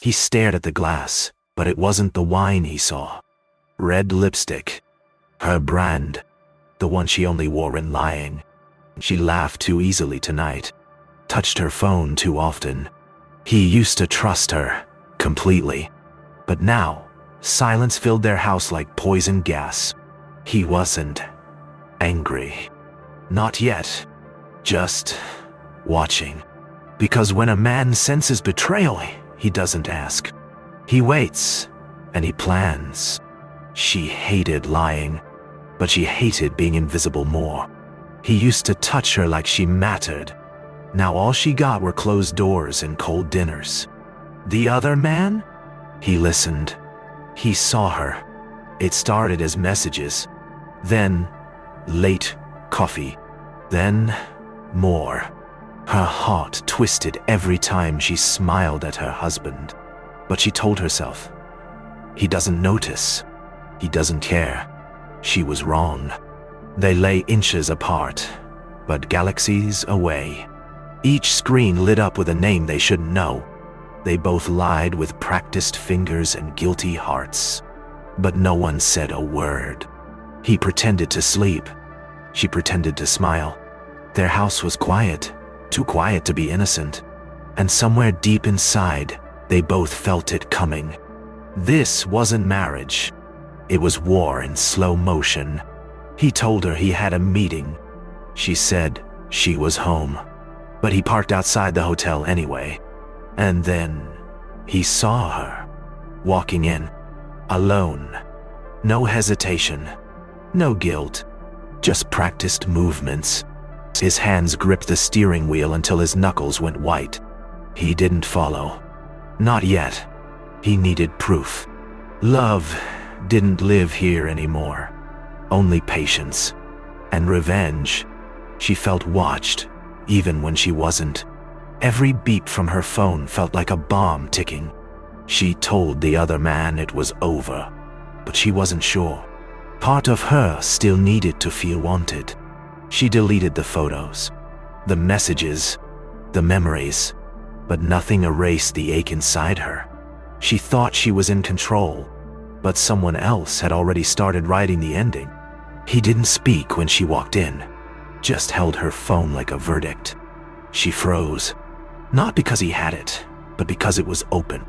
He stared at the glass, but it wasn't the wine he saw. Red lipstick. Her brand. The one she only wore when lying. She laughed too easily tonight. Touched her phone too often. He used to trust her, completely. But now, silence filled their house like poison gas. He wasn't angry. Not yet. Just watching. Because when a man senses betrayal, he doesn't ask. He waits, and he plans. She hated lying, but she hated being invisible more. He used to touch her like she mattered. Now all she got were closed doors and cold dinners. The other man? He listened. He saw her. It started as messages. Then, late coffee. Then, more. Her heart twisted every time she smiled at her husband. But she told herself, he doesn't notice. He doesn't care. She was wrong. They lay inches apart, but galaxies away. Each screen lit up with a name they shouldn't know. They both lied with practiced fingers and guilty hearts. But no one said a word. He pretended to sleep. She pretended to smile. Their house was quiet, too quiet to be innocent. And somewhere deep inside, they both felt it coming. This wasn't marriage. It was war in slow motion. He told her he had a meeting. She said she was home. But he parked outside the hotel anyway. And then he saw her, walking in, alone. No hesitation, no guilt, just practiced movements. His hands gripped the steering wheel until his knuckles went white. He didn't follow. Not yet. He needed proof. Love didn't live here anymore. Only patience and revenge. She felt watched, even when she wasn't. Every beep from her phone felt like a bomb ticking. She told the other man it was over, but she wasn't sure. Part of her still needed to feel wanted. She deleted the photos, the messages, the memories, but nothing erased the ache inside her. She thought she was in control, but someone else had already started writing the ending. He didn't speak when she walked in, just held her phone like a verdict. She froze, not because he had it, but because it was open.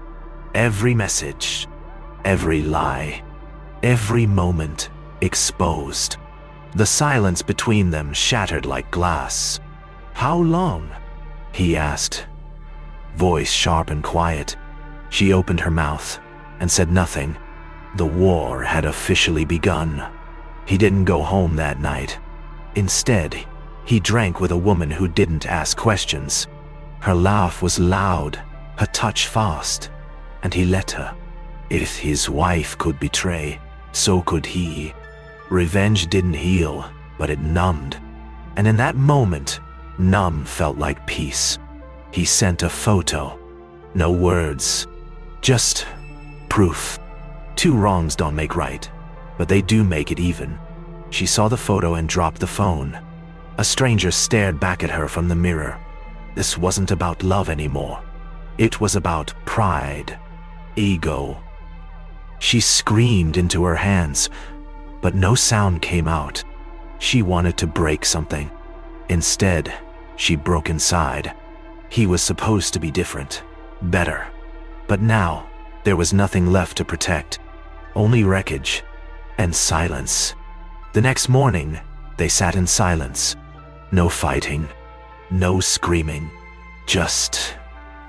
Every message, every lie, every moment exposed. The silence between them shattered like glass. "How long?" he asked. Voice sharp and quiet. She opened her mouth and said nothing. The war had officially begun. He didn't go home that night. Instead, he drank with a woman who didn't ask questions. Her laugh was loud, her touch fast, and he let her. If his wife could betray, so could he. Revenge didn't heal, but it numbed. And in that moment, numb felt like peace. He sent a photo. No words. Just proof. Two wrongs don't make right, but they do make it even. She saw the photo and dropped the phone. A stranger stared back at her from the mirror. This wasn't about love anymore. It was about pride, ego. She screamed into her hands, but no sound came out. She wanted to break something. Instead, she broke inside. He was supposed to be different, better. But now, there was nothing left to protect. Only wreckage and silence. The next morning, they sat in silence. No fighting, no screaming, just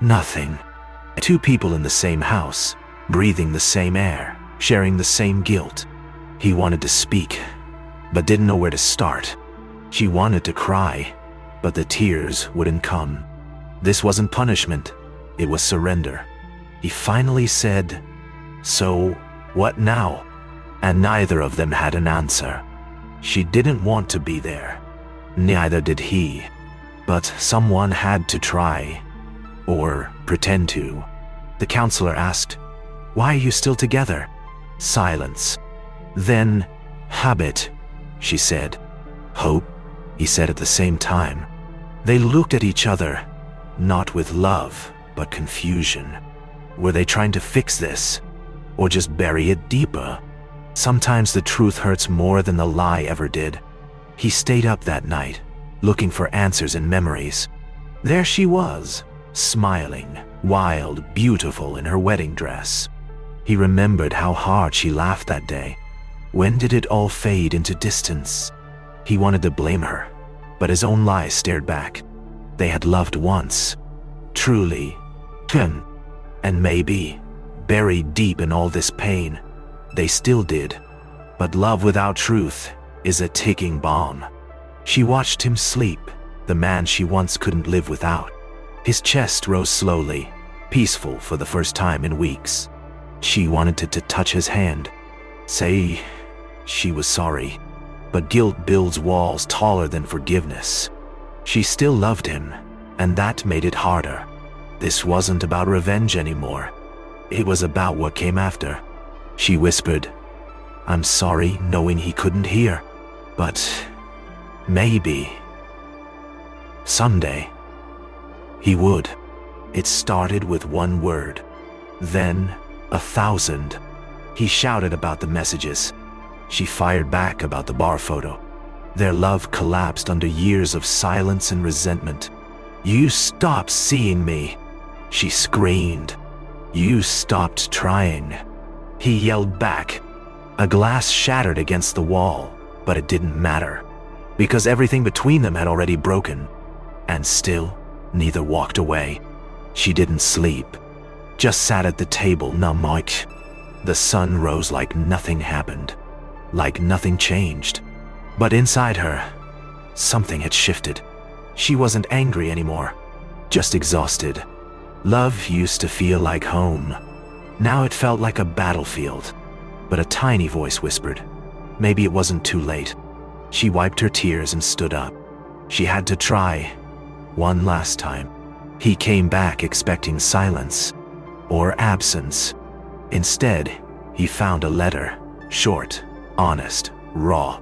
nothing. Two people in the same house, breathing the same air, sharing the same guilt. He wanted to speak, but didn't know where to start. She wanted to cry, but the tears wouldn't come. This wasn't punishment, it was surrender. He finally said, "So, what now?" And neither of them had an answer. She didn't want to be there. Neither did he. But someone had to try, or pretend to. The counselor asked, "Why are you still together?" Silence. Then, "Habit," she said. "Hope," he said at the same time. They looked at each other, not with love, but confusion. Were they trying to fix this? Or just bury it deeper? Sometimes the truth hurts more than the lie ever did. He stayed up that night, looking for answers in memories. There she was, smiling, wild, beautiful in her wedding dress. He remembered how hard she laughed that day. When did it all fade into distance? He wanted to blame her, but his own lies stared back. They had loved once, truly, and maybe, buried deep in all this pain, they still did. But love without truth is a ticking bomb. She watched him sleep, the man she once couldn't live without. His chest rose slowly, peaceful for the first time in weeks. She wanted to touch his hand, say she was sorry. But guilt builds walls taller than forgiveness. She still loved him, and that made it harder. This wasn't about revenge anymore. It was about what came after. She whispered, "I'm sorry," knowing he couldn't hear. But maybe someday he would. It started with one word, then 1,000. He shouted about the messages. She fired back about the bar photo. Their love collapsed under years of silence and resentment. "You stopped seeing me," she screamed. "You stopped trying." He yelled back. A glass shattered against the wall, but it didn't matter, because everything between them had already broken. And still, neither walked away. She didn't sleep, just sat at the table numb. The sun rose like nothing happened. Like nothing changed. But inside her, something had shifted. She wasn't angry anymore, just exhausted. Love used to feel like home. Now it felt like a battlefield. But a tiny voice whispered, maybe it wasn't too late. She wiped her tears and stood up. She had to try, one last time. He came back expecting silence, or absence. Instead, he found a letter, short, honest, raw.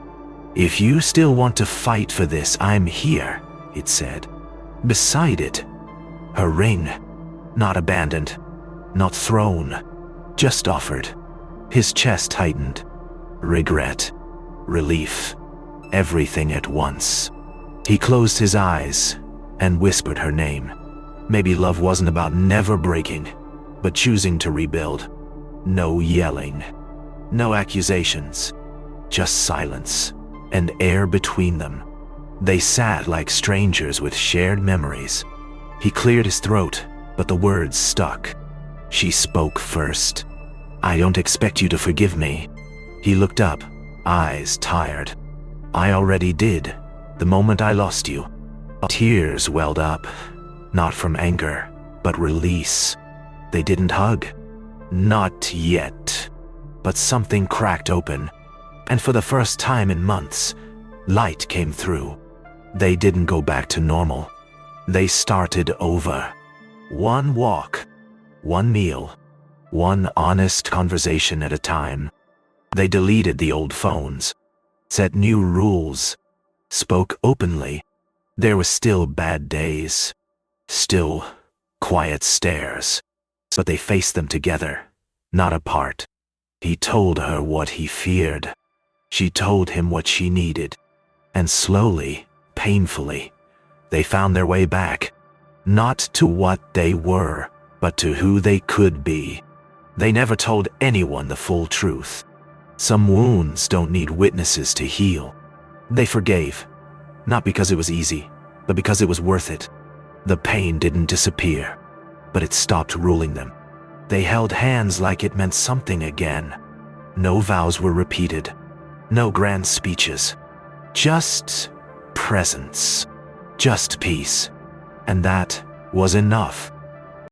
"If you still want to fight for this, I'm here," it said. Beside it, her ring, not abandoned, not thrown, just offered. His chest tightened. Regret, relief, everything at once. He closed his eyes and whispered her name. Maybe love wasn't about never breaking, but choosing to rebuild. No yelling, no accusations. Just silence, and air between them. They sat like strangers with shared memories. He cleared his throat, but the words stuck. She spoke first. "I don't expect you to forgive me." He looked up, eyes tired. "I already did, the moment I lost you." Tears welled up, not from anger, but release. They didn't hug. Not yet. But something cracked open. And for the first time in months, light came through. They didn't go back to normal. They started over. One walk, one meal, one honest conversation at a time. They deleted the old phones, set new rules, spoke openly. There were still bad days, still quiet stares, but they faced them together, not apart. He told her what he feared. She told him what she needed, and slowly, painfully, they found their way back, not to what they were, but to who they could be. They never told anyone the full truth. Some wounds don't need witnesses to heal. They forgave, not because it was easy, but because it was worth it. The pain didn't disappear, but it stopped ruling them. They held hands like it meant something again. No vows were repeated. No grand speeches, just presence, just peace, and that was enough.